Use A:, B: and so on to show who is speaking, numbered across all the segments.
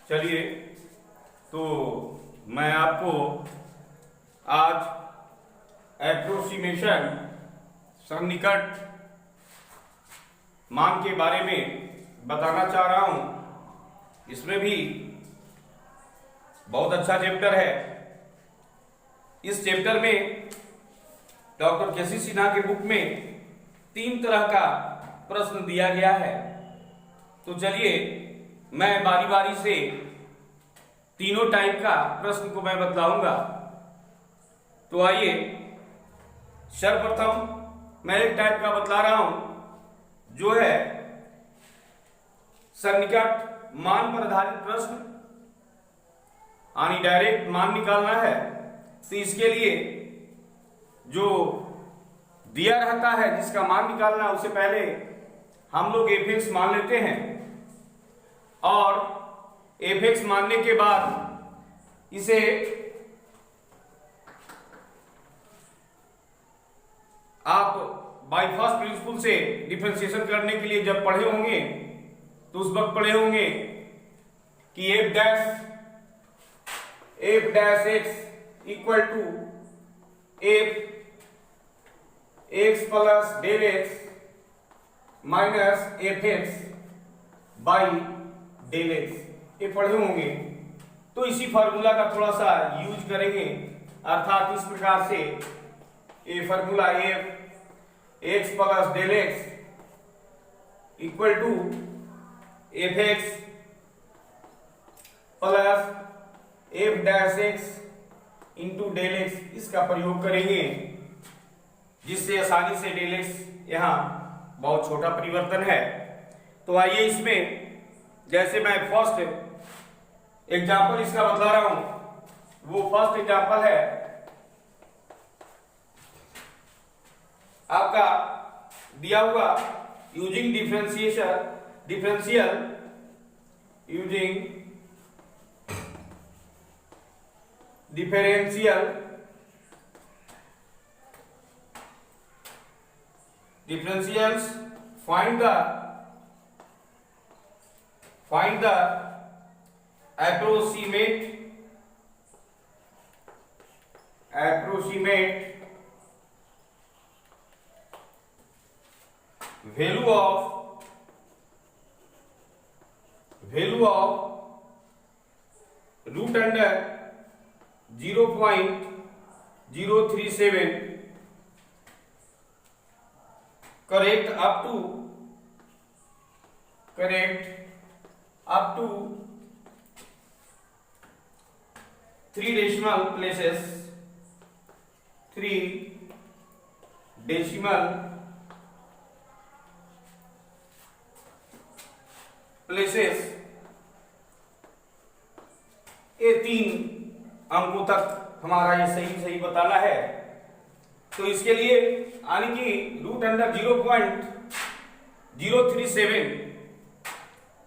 A: चलिए, तो मैं आपको आज एप्रोक्सीमेशन सन्निकट मान के बारे में बताना चाह रहा हूं। इसमें भी बहुत अच्छा चैप्टर है। इस चैप्टर में डॉक्टर केसी सिन्हा के बुक में 3 तरह का प्रश्न दिया गया है। तो चलिए, मैं बारी बारी से तीनों टाइप का प्रश्न को मैं बतलाऊंगा। तो आइए, सर्वप्रथम मैं एक टाइप का बतला रहा हूं जो है सन्निकट मान पर आधारित प्रश्न, यानी डायरेक्ट मान निकालना है। तो इसके लिए जो दिया रहता है जिसका मान निकालना है, उससे पहले हम लोग एफ मान लेते हैं और एफ मानने के बाद इसे आप बाय फर्स्ट प्रिंसिपल से डिफरेंशिएशन करने के लिए जब पढ़े होंगे तो उस वक्त पढ़े होंगे कि f dash x equal to x plus del x minus f x by del x, ये पढ़े होंगे। तो इसी फार्मूला का थोड़ा सा यूज करेंगे, अर्थात इस प्रकार से ये formula f x plus del x equal to f x plus f dash x into del x, इसका प्रयोग करेंगे, जिससे आसानी से डेल एक्स यहाँ बहुत छोटा परिवर्तन है। तो आइए, इसमें जैसे मैं फर्स्ट एग्जाम्पल इसका बता रहा हूं, वो फर्स्ट एग्जाम्पल है आपका दिया हुआ using differential differentials find the approximate value of root under 0.037 correct up to 3 decimal places, 3 decimal places, ये 3 अंकों तक हमारा ये सही बताना है। तो इसके लिए यानी कि रूट अंडर 0.037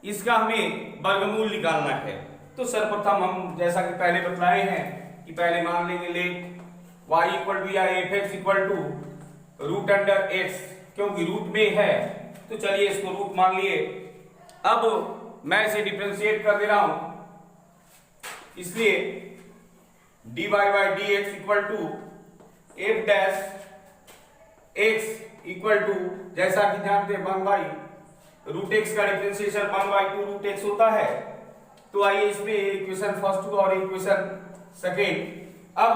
A: इसका हमें वर्गमूल निकालना है। तो सर्वप्रथम हम जैसा कि पहले बतलाए हैं कि पहले मान लेंगे लेट y इक्वल टू या f x equal to root under x, क्योंकि रूट में है तो चलिए इसको रूट मान लिए। अब मैं इसे डिफरेंशिएट कर दे रहा हूं, इसलिए dy by d x equal to f dash x equal to, जैसा कि जानते हैं 1 बाई रूट एक्स का डिफरेंशिएशन 1 बाई 2 रूट एक्स होता है। तो आइए इसमें इक्वेशन फर्स्ट और इक्वेशन सेकेंड। अब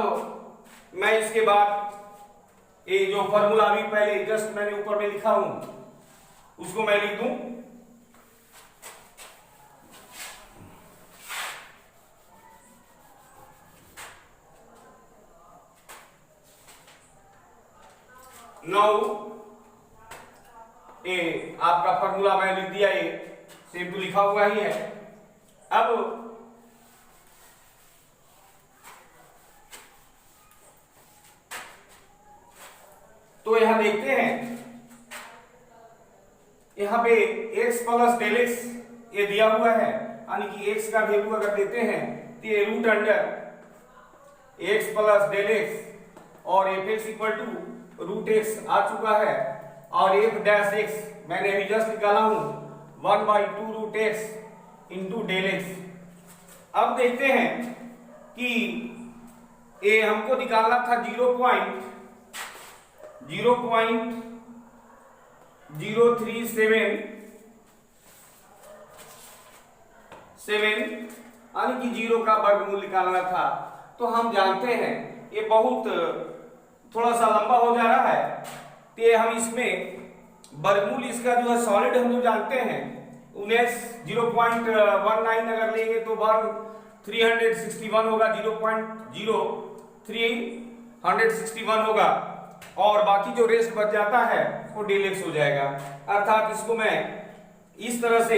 A: मैं इसके बाद ये जो फॉर्मूला अभी पहले जस्ट मैंने ऊपर में लिखा हूं उसको मैं लिख दूं। नाउ ए आपका फॉर्मूला मैं लिख दिया, ये सेम तो लिखा हुआ ही है। अब तो यहां देखते हैं, यहां पे x प्लस डेल एक्स ये दिया हुआ है, यानी कि x का वैल्यू अगर देते हैं तो ये root under x plus del x और f x equal to root x आ चुका है, और एफ डैश एक्स मैंने अभी जस्ट निकाला हूं 1/2 root x into del x. अब देखते हैं कि ये हमको निकालना था 0.037 यानी कि 0 का वर्गमूल निकालना था। तो हम जानते हैं ये बहुत थोड़ा सा लंबा हो जा रहा है, तो ये हम इसमें वर्गमूल इसका जो है सॉलिड हम जो जानते हैं उन्हें 0.19 अगर लेंगे तो 361 होगा, 0.0361 होगा, और बाकी जो रेस्ट बच जाता है वो डेल एक्स हो जाएगा। अर्थात इसको मैं इस तरह से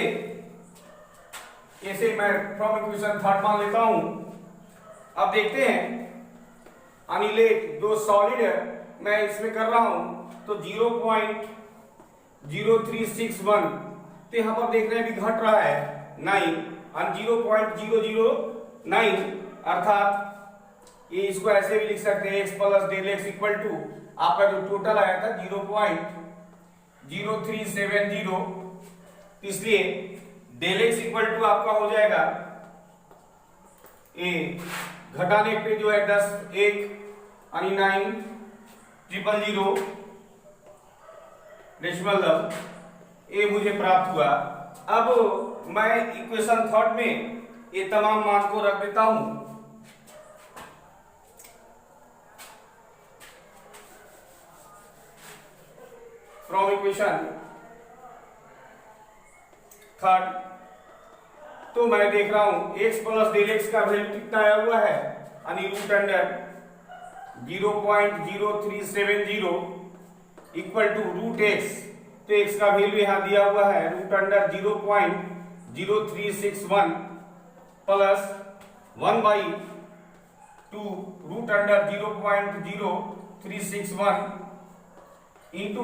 A: ऐसे मैं फ्रॉम इक्वेशन थर्ड मान लेता हूं। अब देखते हैं अनिलेट जो सॉलिड है मैं इसमें कर रहा हूं तो 0.0361, तो यहां पर देख रहे हैं भी घट रहा है 9 और 0.009, अर्थात ये इसको ऐसे भी लिख सकते हैं x plus del x equal to आपका जो टोटल आया था 0.0370, इसलिए डेल एक्स इक्वल टू आपका हो जाएगा ए घटाने पे जो है 10 1 यानी 9,000 डेसिमल ये मुझे प्राप्त हुआ। अब मैं इक्वेशन थर्ड में ये तमाम मान को रख देता हूं। फ्रॉम इक्वेशन थर्ड तो मैं देख रहा हूं x प्लस डेल एक्स का वैल्यू कितना आया हुआ है यानी root under 0.0370 equal to root x, तो x का वैल्यू यहां दिया हुआ है root under 0.0361 plus 1/2 root under 0.0361 into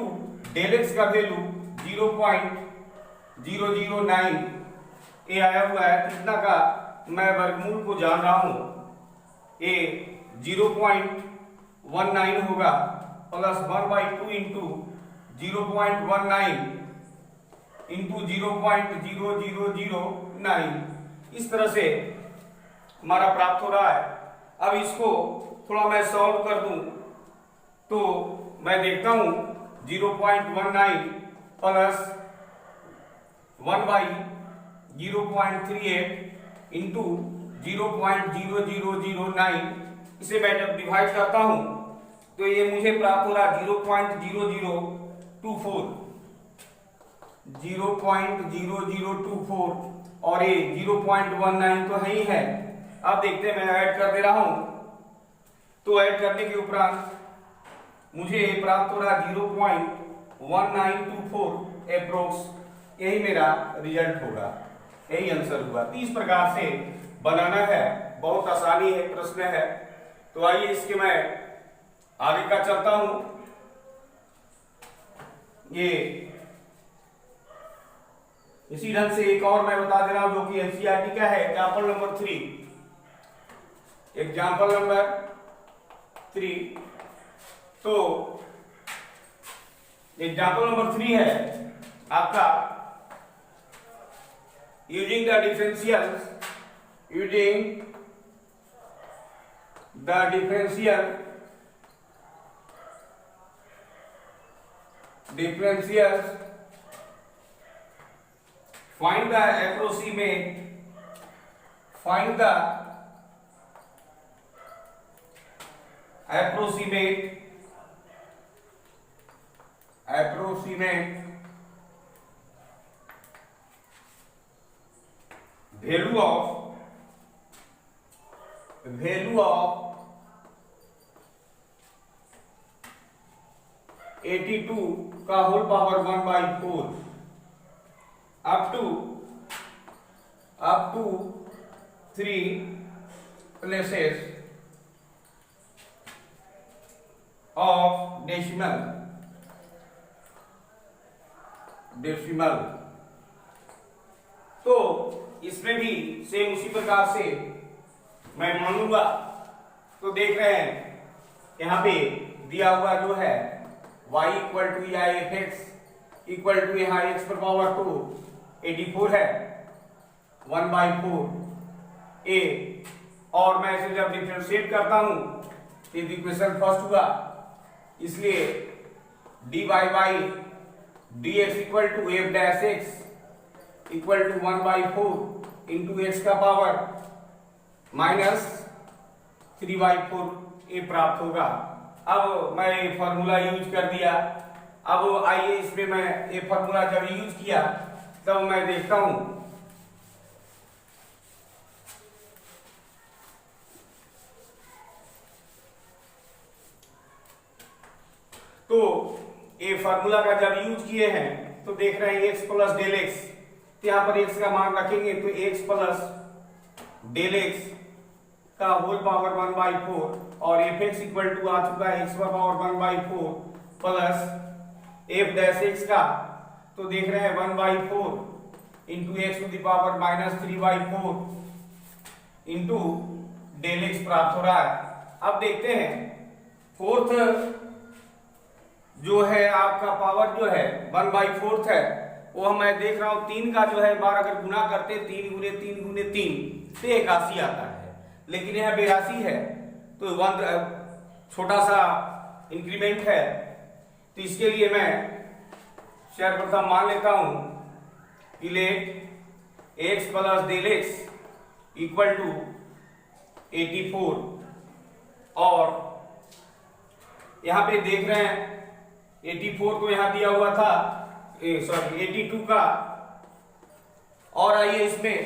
A: del x का वैल्यू 0.009 ये आया हुआ है। कितना का मैं वर्गमूल को जान रहा हूं, ये 0.19 होगा प्लस 1/2 इंटू 0.19 इंटू 0.0009, इस तरह से हमारा प्राप्त हो रहा है। अब इसको थोड़ा मैं सॉल्व कर दूं तो मैं देखता हूं 0.19 प्लस 1/0.38 इंटू 0.0009, इसे मैं जब डिवाइड करता हूं तो ये मुझे प्राप्त हो रहा 0.0024 और ये 0.19 तो है ही है। अब देखते हैं मैं ऐड कर दे रहा हूं, तो ऐड करने के उपरांत मुझे प्राप्त हो रहा 0.1924 एप्रोक्स, यही मेरा रिजल्ट होगा, यही आंसर हुआ। तो इस प्रकार से बनाना है, बहुत आसानी है, प्रश्न है। तो आइए इसके मैं आगे का चलता हूं। ये इसी ढंग से एक और मैं बता दे रहा हूं जो कि एनसीईआरटी का है। एग्जाम्पल नंबर 3 तो एग्जाम्पल नंबर 3 है आपका using the differential find the approximate value of 82 का whole power 1/4 up to 3 places of decimal। तो इसमें भी सेम उसी प्रकार से मैं मानूंगा। तो देख रहे हैं यहां पे दिया हुआ जो है y इक्वल टू या एफ एक्स इक्वल टू यहाँ x पर पावर 2 84 है 1/4 ए, और मैं इसे जब डिफरेंशिएट करता हूं तो इक्वेशन फर्स्ट हुआ, इसलिए dy by d x equal to f dash x equal to 1/4 into x का पावर माइनस 3/4 ए प्राप्त होगा। अब मैं फॉर्मूला यूज कर दिया। अब आइए इसमें मैं ये फॉर्मूला जब यूज किया तब मैं देखता हूं तो ये फार्मूला का जब यूज किए हैं तो देख रहे हैं x प्लस डेल एक्स, तो यहां पर x का मान रखेंगे तो x प्लस डेल एक्स का होल पावर 1/4 और एफ एक्स इक्वल टू आ चुका है x का power 1/4 plus f dash x का, तो देख रहे हैं 1/4 into x to the power minus 3/4 into del x प्राप्त हो रहा है। अब देखते हैं फोर्थ जो है आपका पावर जो है 1/4 है, वो मैं देख रहा हूं 3 का जो है बार अगर गुना करते 3 गुने 3 गुने 3 तो 81 आता है, लेकिन यह 82 है तो छोटा सा इंक्रीमेंट है, तो इसके लिए मैं सर्वप्रथम मान लेता हूं कि let x plus del x equal to 84 और यहां पे देख रहे हैं 84 को यहां दिया हुआ था, सॉरी 82 का, और आइए इसमें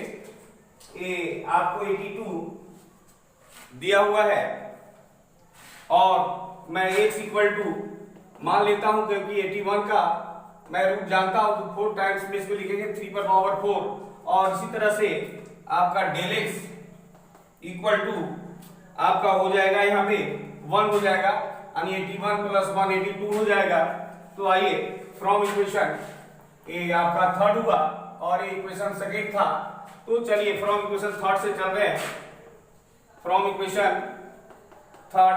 A: आपको 82 दिया हुआ है और मैं x इक्वल टू मान लेता हूं क्योंकि 81 का मैं रूट जानता हूं तो 4 टाइम्स में इसको लिखेंगे 3 पर पावर 4 और इसी तरह से आपका डेल x इक्वल टू आपका हो जाएगा यहाँ पे 1 हो जाएगा यानी 81 प्लस 1 82 हो जाएगा। तो आइए फ्रॉम इक्वेशन ये आपका थर्ड हुआ और ये इक्वेशन सेकंड था, तो चलिए फ्रॉम इक्वेशन थर्ड से चल रहे हैं। फ्रॉम इक्वेशन थर्ड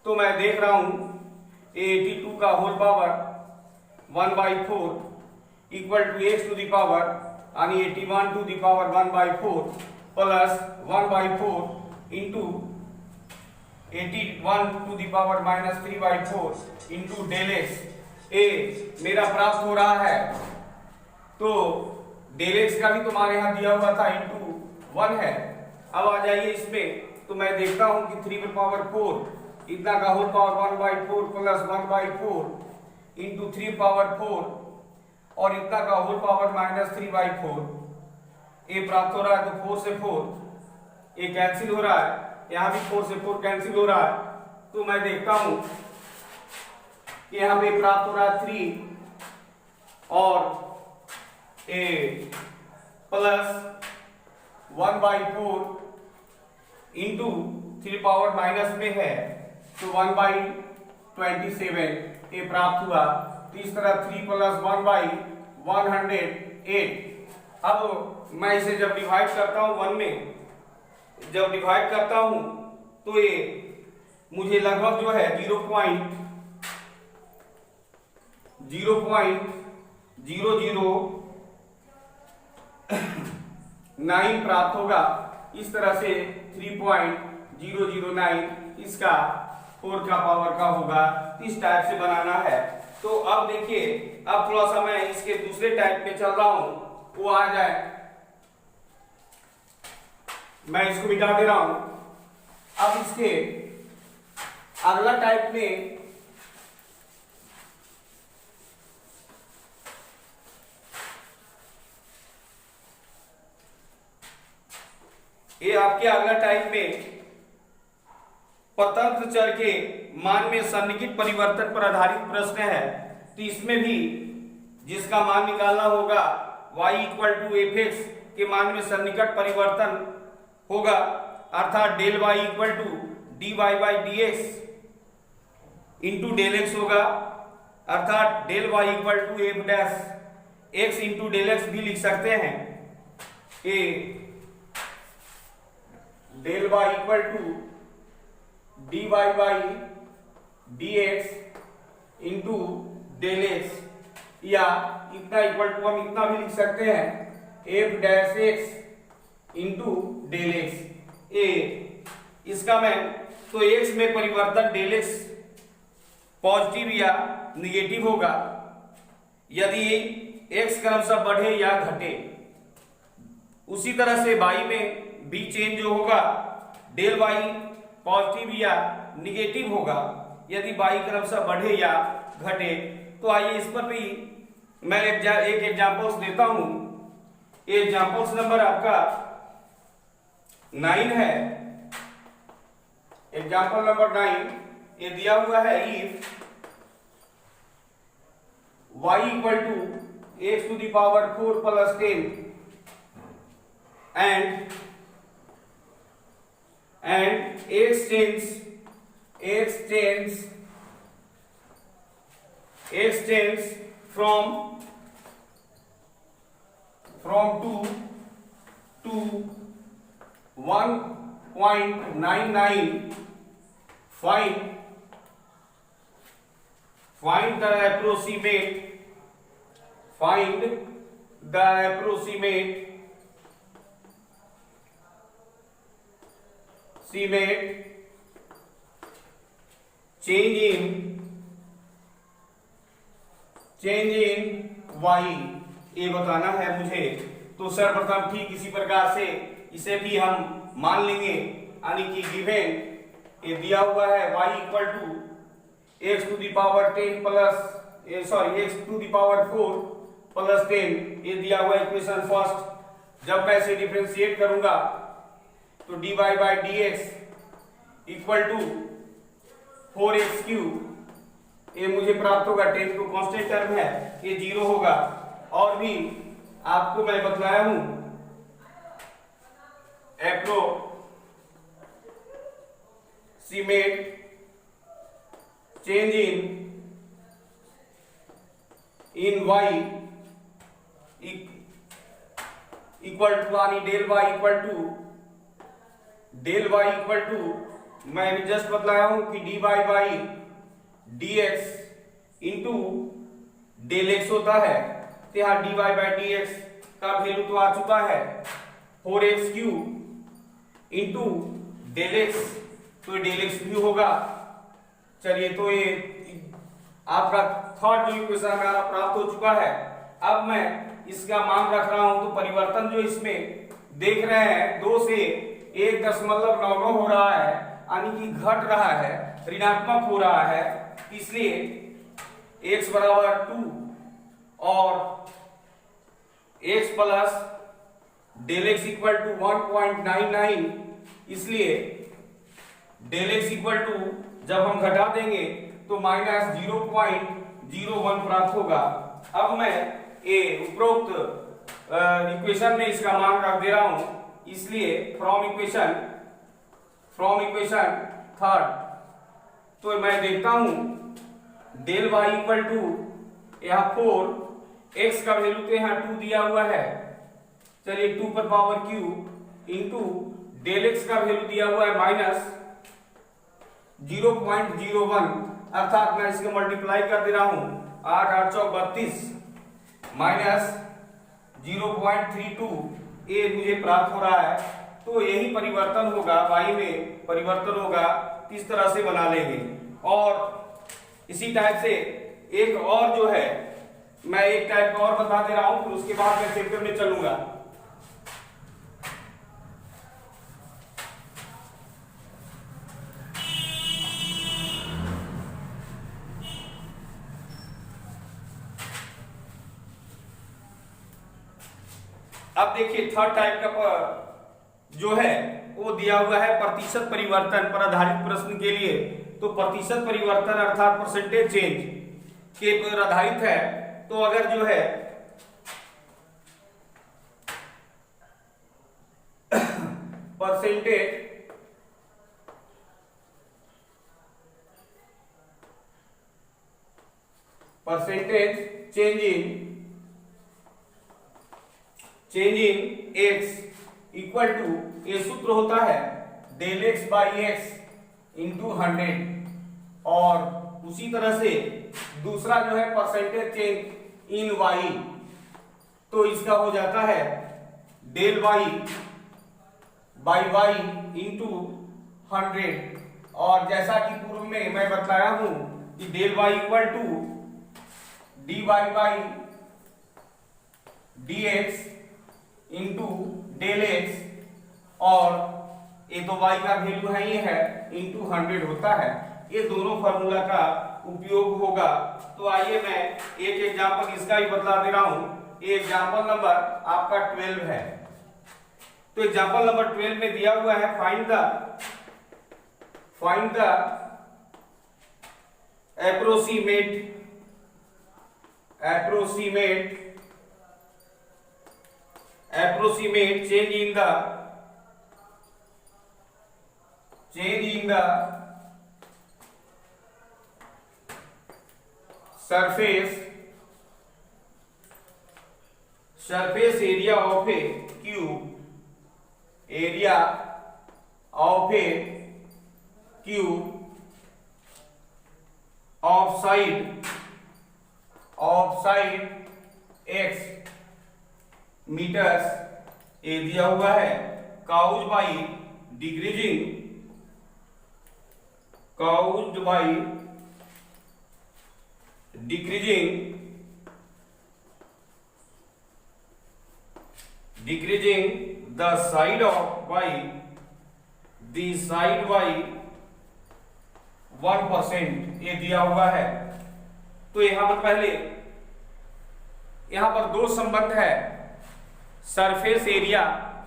A: तो मैं देख रहा हूं 82 का whole power 1/4 equal to x to the power यानी 81 to the power 1/4 plus 1/4 into 81 to the power minus 3/4 into del x ए मेरा प्राप्त हो रहा है। तो डेल एक्स का भी तो मान यहाँ दिया हुआ था इंटू 1 है। अब आ जाइए इसमें तो मैं देखता हूं कि 3 पर पावर 4 इतना का whole power 1/4 plus 1/4 into 3 power 4 और इतना का होल पावर माइनस 3/4 ये प्राप्त हो रहा है। तो 4 से 4 ये कैंसिल हो रहा है, यहाँ भी 4 से 4 कैंसिल हो रहा है, तो मैं देखता हूं कि यहाँ पे प्राप्त हो रहा है 3 और ए प्लस 1/4 इंटू 3 पावर माइनस में है तो 1/27 ये प्राप्त हुआ। तो इस तरह 3 प्लस 1/108। अब मैं इसे जब डिवाइड करता हूं 1 में जब डिवाइड करता हूं तो ये मुझे लगभग जो है 0.0009 प्राप्त होगा। इस तरह से 3.009 इसका 4 का पावर का होगा। इस टाइप से बनाना है। तो अब देखिए अब थोड़ा सा मैं इसके दूसरे टाइप पे चल रहा हूं, वो आ जाए, मैं इसको मिटा दे रहा हूं। अब इसके अगला टाइप में ये आपके अगला टाइप में स्वतंत्र चर के मान में सन्निहित परिवर्तन पर आधारित प्रश्न है। तो इसमें भी जिसका मान निकालना होगा y equal to f x के मान में सन्निकट परिवर्तन होगा, अर्थात del y equal to d y by d x into del x होगा, अर्थात del y equal to f dash x into del x भी लिख सकते हैं। ए del y equal to d y by d x into del x, या इतना equal to हम इतना भी लिख सकते हैं f dash x into del x ए। इसका मैं तो एक्स में परिवर्तन डेल एक्स पॉजिटिव या निगेटिव होगा यदि एक्स क्रमशः बढ़े या घटे। उसी तरह से वाई में भी चेंज जो होगा डेल वाई पॉजिटिव या निगेटिव होगा यदि वाई क्रमशः बढ़े या घटे। तो आइए इस पर भी मैं एक एग्जांपल्स देता हूं। एग्जांपल्स नंबर आपका 9 है। एग्जांपल नंबर 9 ये दिया हुआ है if y equal to x to the power 4 plus 10 and x tends from 2 to 1.99, find the approximate change in y ये बताना है मुझे। तो सर्वप्रथम ठीक इसी प्रकार से इसे भी हम मान लेंगे, यानी कि गिवन ये दिया हुआ है y equal to x to the power 10 plus x to the power 4 plus 10 ये दिया हुआ इक्वेशन फर्स्ट। जब मैं इसे डिफरेंशिएट करूंगा तो dy by d x equal to 4x cube ये मुझे प्राप्त होगा। 10 तो कांस्टेंट टर्म है ये 0 होगा। और भी आपको मैं बतलाया हूं approximate change in y equal to यानी डेल y इक्वल टू मैं जस्ट बतलाया हूं कि dy by d x into del x होता है। तो यहाँ dy बाई डी एक्स का वैल्यू तो आ चुका है 4x cube into del x, तो डेल एक्स भी होगा। चलिए तो ये आपका थर्ड जो इक्वेशन हमारा प्राप्त हो चुका है। अब मैं इसका मान रख रहा हूं तो परिवर्तन जो इसमें देख रहे हैं 2 से 1.99 हो रहा है, यानी कि घट रहा है, ऋणात्मक हो रहा है। इसलिए x बराबर 2 और x plus del x equal to 1.99, इसलिए डेल एक्स इक्वल टू जब हम घटा देंगे तो माइनस 0.01 प्राप्त होगा। अब मैं ये उपरोक्त इक्वेशन में इसका मान रख दे रहा हूं, इसलिए फ्रॉम इक्वेशन थर्ड तो मैं देखता हूं डेल y इक्वल टू यहाँ 4 x का वैल्यू तो यहाँ 2 दिया हुआ है। चलिए 2 पर power cube into del x का वैल्यू दिया हुआ है माइनस 0.01, अर्थात मैं इसको मल्टीप्लाई कर दे रहा हूं 8 8 चौक 32 माइनस 0.32 ये मुझे प्राप्त हो रहा है। तो यही परिवर्तन होगा y में परिवर्तन होगा, इस तरह से बना लेंगे। और इसी टाइप से एक और जो है मैं एक टाइप और बता दे रहा हूं, फिर उसके बाद मैं चैप्टर में चलूंगा। अब देखिए थर्ड टाइप का जो है वो दिया हुआ है प्रतिशत परिवर्तन पर आधारित प्रश्न के लिए। तो प्रतिशत परिवर्तन अर्थात परसेंटेज चेंज के पर आधारित है। तो अगर जो है percentage change in x equal to ये सूत्र होता है del x by x into 100। और उसी तरह से दूसरा जो है परसेंटेज चेंज इन वाई, तो इसका हो जाता है del y by y into 100। और जैसा कि पूर्व में मैं बतलाया हूं कि del y equal to d y by d x into del x, और ये तो y का वैल्यू है ही है, इंटू 100 होता है। ये दोनों फार्मूला का उपयोग होगा। तो आइए मैं एक एग्जांपल इसका भी बतला दे रहा हूं। ये एग्जांपल नंबर आपका 12 है। तो एग्जांपल नंबर 12 में दिया हुआ है find the approximate change in the surface area of a cube, of side x meters, ये दिया हुआ है caused by decreasing the side y 1%, ये दिया हुआ है। तो यहां पर पहले यहां पर दो संबंध है, सरफेस एरिया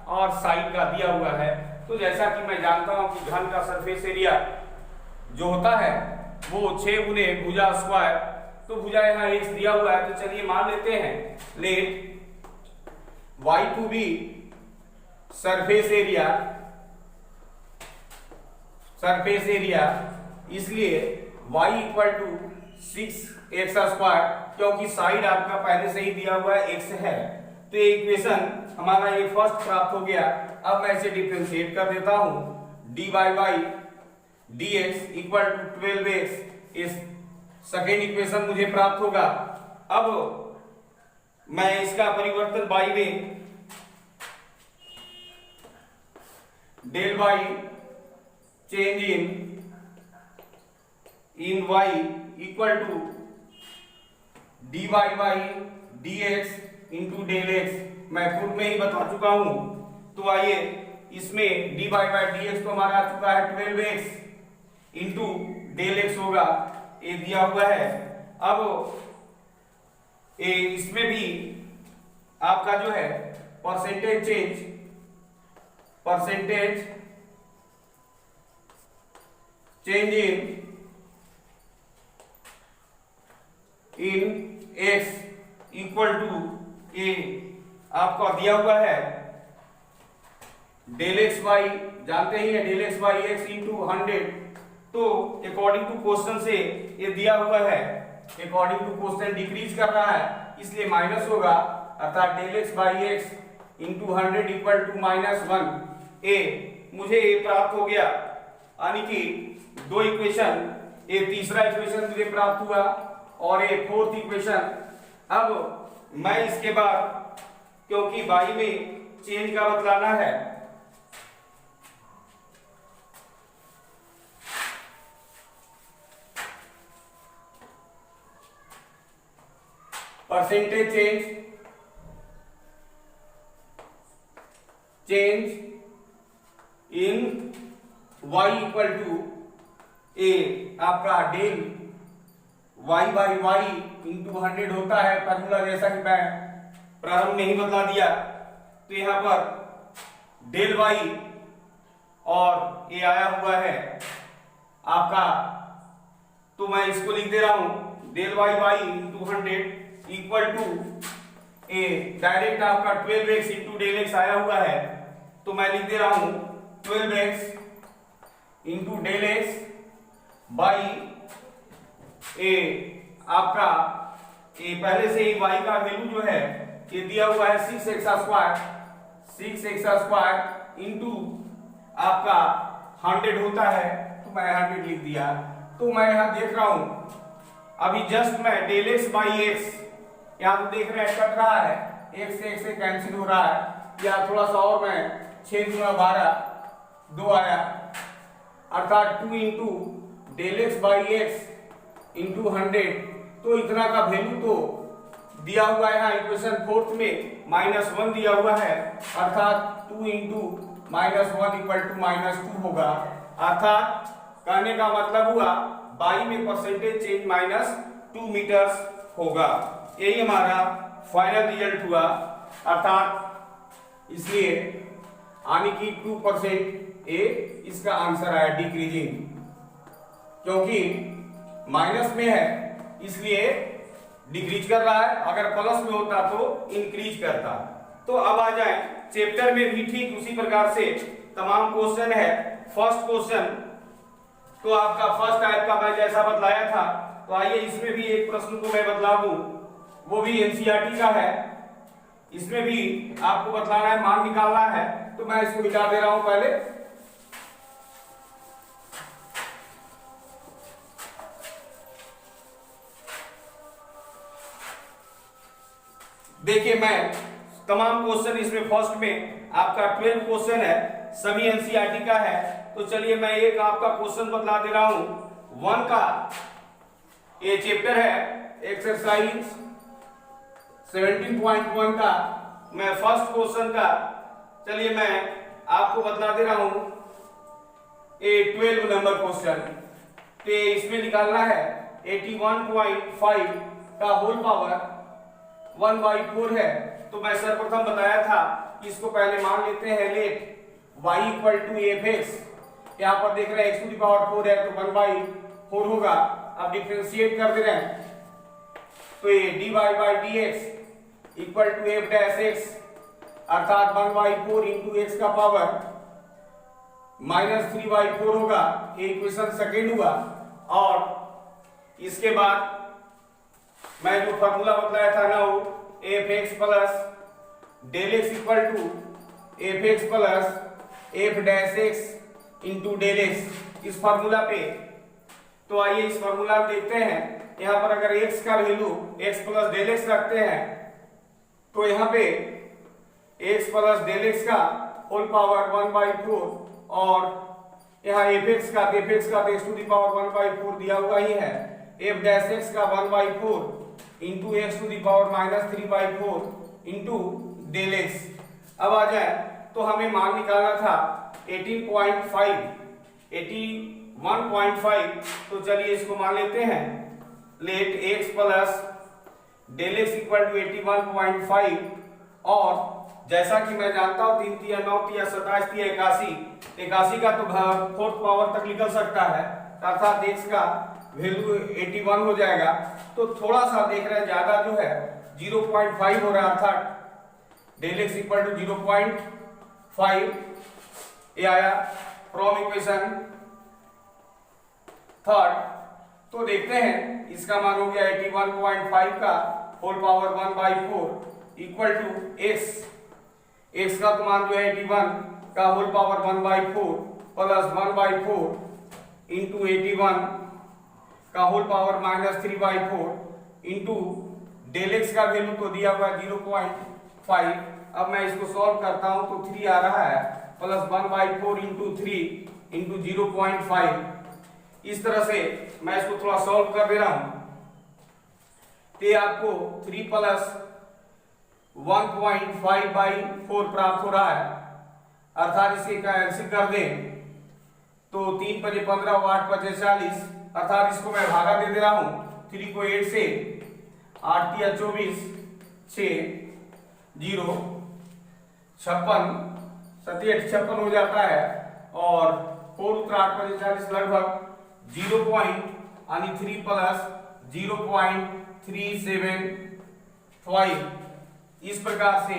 A: और साइड का दिया हुआ है। तो जैसा कि मैं जानता हूं कि घन का सरफेस एरिया जो होता है वो 6 गुने भुजा स्क्वायर, तो भुजा यहाँ x दिया हुआ है। तो चलिए मान लेते हैं let y to be surface area, इसलिए y equal to 6x square, क्योंकि साइड आपका पहले से ही दिया हुआ है x है। तो ये इक्वेशन हमारा ये फर्स्ट प्राप्त हो गया। अब मैं इसे डिफरेंशिएट कर देता हूं, dy by dx equal to 12x, इस सेकेंड इक्वेशन मुझे प्राप्त होगा। अब मैं इसका परिवर्तन बाई में del by change in y equal to dy by dx into del x, मैं पूर्व में ही बता चुका हूं। तो आइए इसमें dy बाई dx तो हमारा आ चुका है 12x इंटू डेल एक्स होगा, ये दिया हुआ है। अब इसमें भी आपका जो है percentage change in x equal to a आपका दिया हुआ है डेल एक्स बाई, जानते ही है del x by x into 100। तो अकॉर्डिंग टू क्वेश्चन से ये दिया हुआ है, अकॉर्डिंग टू क्वेश्चन डिक्रीज कर रहा है, इसलिए माइनस होगा, अर्थात del x by x into 100 equal to -1 ए। मुझे ये प्राप्त हो गया, यानी कि दो इक्वेशन, ये तीसरा इक्वेशन मुझे प्राप्त हुआ और ये फोर्थ इक्वेशन। अब मैं इसके बाद, क्योंकि बाई में चेंज का बतलाना है, percentage change in y equal to a, आपका del y by y into 100 होता है फार्मूला, जैसा कि मैं प्रारंभ में ही बता दिया। तो यहां पर डेल y और ये आया हुआ है आपका, तो मैं इसको लिख दे रहा हूं del y y into 100 equal to ए, डायरेक्ट आपका 12x इंटू डेल एक्स आया हुआ है, तो मैं लिख दे रहा हूं 12x into del x by a, आपका ए पहले से ही y का वैल्यू जो है ये दिया हुआ है 6x स्क्वायर इंटू आपका 100 होता है, तो मैं 100 लिख दिया। तो मैं यहां देख रहा हूं अभी जस्ट मैं डेल एक्स बाई एक्स, यहां तो देख रहे हैं कट रहा है, x से कैंसिल हो रहा है, या थोड़ा सा और मैं 6 गुना 12 2 आया, अर्थात 2 into del x by x into 100। तो इतना का वैल्यू तो दिया हुआ है यहाँ इक्वेशन 4 में -1 दिया हुआ है, अर्थात 2 इंटू -1 इक्वल टू -2 होगा। अर्थात कहने का मतलब हुआ y में परसेंटेज चेंज -2 मीटर्स होगा। यही हमारा फाइनल रिजल्ट हुआ, अर्थात इसलिए यानी कि 2% ए इसका आंसर आया डिक्रीजिंग, क्योंकि माइनस में है इसलिए डिक्रीज कर रहा है, अगर प्लस में होता तो इंक्रीज करता। तो अब आ जाए चैप्टर में भी ठीक उसी प्रकार से तमाम क्वेश्चन है। फर्स्ट क्वेश्चन तो आपका फर्स्ट टाइप का मैं जैसा बतलाया था, तो आइए इसमें भी एक प्रश्न को मैं बतला दूं, वो भी एनसीईआरटी का है। इसमें भी आपको बतलाना है, मान निकालना है, तो मैं इसको मिटा दे रहा हूं पहले। देखिए मैं तमाम क्वेश्चन इसमें फर्स्ट में आपका 12 क्वेश्चन है, सभी एनसीईआरटी का है। तो चलिए मैं एक आपका क्वेश्चन बतला दे रहा हूं 1 का, ये चैप्टर है एक्सरसाइज 17.1 का। मैं फर्स्ट क्वेश्चन का चलिए मैं आपको बतला दे रहा हूं, ये 12 नंबर क्वेश्चन। तो इसमें निकालना है 81.5 का होल पावर 1/4 है। तो मैं सर्वप्रथम बताया था कि इसको पहले मान लेते हैं let y equal to f x. यहाँ पर देख रहे हैं x टू दी पावर 4 है तो 1/4 होगा। अब डिफरेंशिएट कर दे रहे हैं तो ये dy by dx equal to f dash x, अर्थात 1/4 इंटू एक्स का पावर -3/4 होगा। ये इक्वेशन सेकेंड हुआ। और इसके बाद मैं जो फॉर्मूला बतलाया था ना, वो f x plus del x equal to f x plus f dash x into del x, इस फॉर्मूला पे। तो आइए इस फॉर्मूला में देखते हैं, यहाँ पर अगर x का value x plus del x रखते हैं तो यहाँ पे x प्लस डेल एक्स का होल पावर 1/4 और यहाँ एफ एक्स का x टू दी पावर 1/4 दिया हुआ ही है, एफ डैश एक्स का 1/4 into x to the power -3/4 into del x. अब आ जाए तो हमें मान निकालना था 81.5। तो चलिए इसको मान लेते हैं, let x plus del x equal to 81.5। और जैसा कि मैं जानता हूं 3 तिया 9 तिया 27 तिया 81 का तो 4th पावर तक निकल सकता है, अर्थात x का वैल्यू 81 हो जाएगा। तो थोड़ा सा देख रहे हैं ज्यादा जो है 0.5 हो रहा है, अर्थात डेल एक्स इक्वल टू 0.5 ये आया फ्रॉम इक्वेशन थर्ड। तो देखते हैं इसका मान हो गया 81.5 का whole power 1/4 equal to x का तो मान जो है 81 का होल पावर 1/4 प्लस 1/4 इंटू 81 का whole power -3/4 into del x का वैल्यू तो दिया हुआ 0.5। अब मैं इसको सॉल्व करता हूं तो 3 आ रहा है प्लस 1/4 इंटू 3 इंटू 0.5। इस तरह से मैं इसको थोड़ा सॉल्व कर दे रहा हूं, तो आपको 3 प्लस 1.5/4 प्राप्त हो रहा है, अर्थात इसके कैंसिल कर दें तो 3 × 15 8 × 40, अर्थात इसको मैं भागा दे दे रहा हूं 3 को 8 से, 8 × 24 6 0 56 57 हो जाता है। और 4 × 8 × 40 लगभग 0.3 प्लस 0.375, इस प्रकार से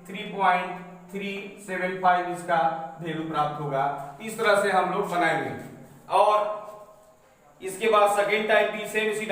A: 3.375 इसका वैल्यू प्राप्त होगा। इस तरह से हम लोग बनाएंगे। और इसके बाद सेकेंड टाइप भी सेम इसी